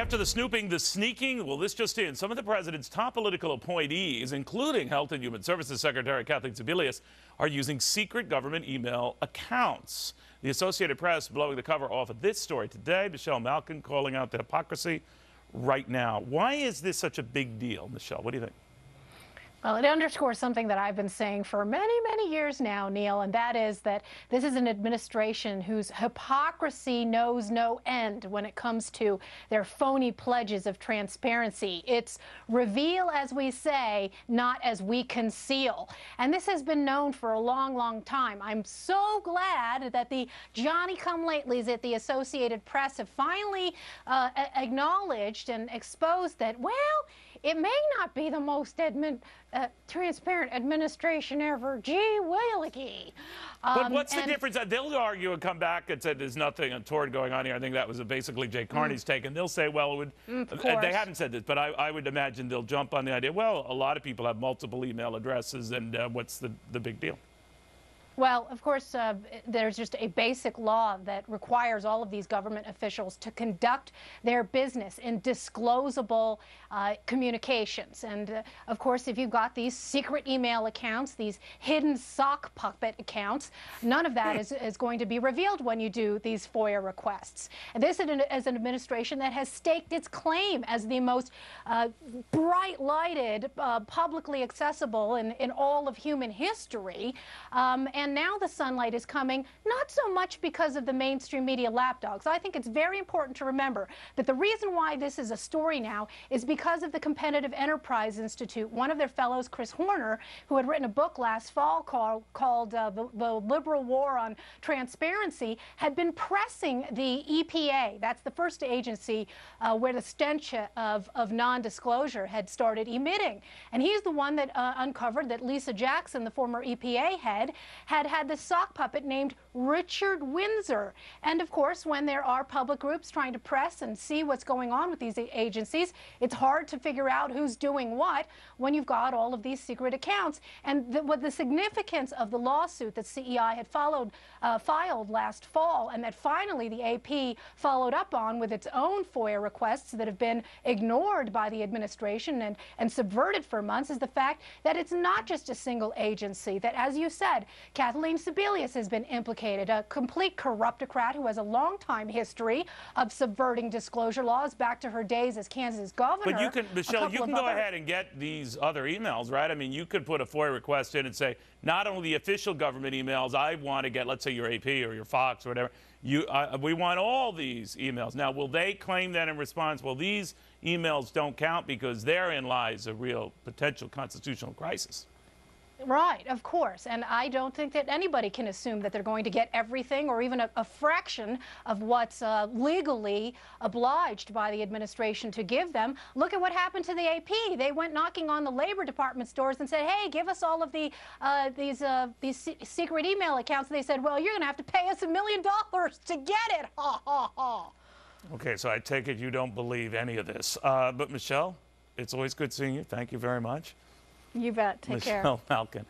After the snooping, the sneaking, well, this just in. Some of the president's top political appointees, including Health and Human Services Secretary Kathleen Sebelius, are using secret government email accounts. The Associated Press blowing the cover off of this story today. Michelle Malkin calling out the hypocrisy right now. Why is this such a big deal, Michelle? What do you think? Well, it underscores something that I've been saying for many, many years now, Neil, and that is that this is an administration whose hypocrisy knows no end when it comes to their phony pledges of transparency. It's reveal as we say, not as we conceal. And this has been known for a long, long time. I'm so glad that the Johnny-come-latelys at the Associated Press have finally acknowledged and exposed that, well, it may not be the most transparent administration ever. Gee willikey. But what's the difference? They'll argue and come back and say there's nothing untoward going on here. I think that was basically Jay Carney's take. And they'll say, well, it would, they haven't said this, but I would imagine they'll jump on the idea, well, a lot of people have multiple email addresses, and what's the big deal? Well, of course, there's just a basic law that requires all of these government officials to conduct their business in disclosable communications. And, of course, if you've got these secret email accounts, these hidden sock puppet accounts, none of that is going to be revealed when you do these FOIA requests. And this is an administration that has staked its claim as the most bright-lighted, publicly accessible in all of human history. And now the sunlight is coming, not so much because of the mainstream media lapdogs. I think it's very important to remember that the reason why this is a story now is because of the Competitive Enterprise Institute. One of their fellows, Chris Horner, who had written a book last fall called The Liberal War on Transparency, had been pressing the EPA. That's the first agency where the stench of non-disclosure had started emitting. And he's the one that uncovered that Lisa Jackson, the former EPA head, had this sock puppet named Richard Windsor. And of course, when there are public groups trying to press and see what's going on with these agencies, it's hard to figure out who's doing what when you've got all of these secret accounts. And what the significance of the lawsuit that CEI had filed last fall, and that finally the AP followed up on with its own FOIA requests that have been ignored by the administration and subverted for months, is the fact that it's not just a single agency, that, as you said, Kathleen Sebelius has been implicated, a complete corruptocrat who has a long-time history of subverting disclosure laws back to her days as Kansas governor. But you can, Michelle, you can go ahead and get these other emails, right? I mean, you could put a FOIA request in and say, not only the official government emails, I want to get, let's say, your AP or your Fox or whatever. We want all these emails. Now, will they claim that in response? Well, these emails don't count because therein lies a real potential constitutional crisis. Right, of course. And I don't think that anybody can assume that they're going to get everything or even a fraction of what's legally obliged by the administration to give them. Look at what happened to the AP. They went knocking on the Labor Department's doors and said, hey, give us all of these secret email accounts. And they said, well, you're going to have to pay us $1 million to get it. Ha, ha, ha. Okay, so I take it you don't believe any of this. But, Michelle, it's always good seeing you. Thank you very much. You bet. Take care. Michelle Malkin.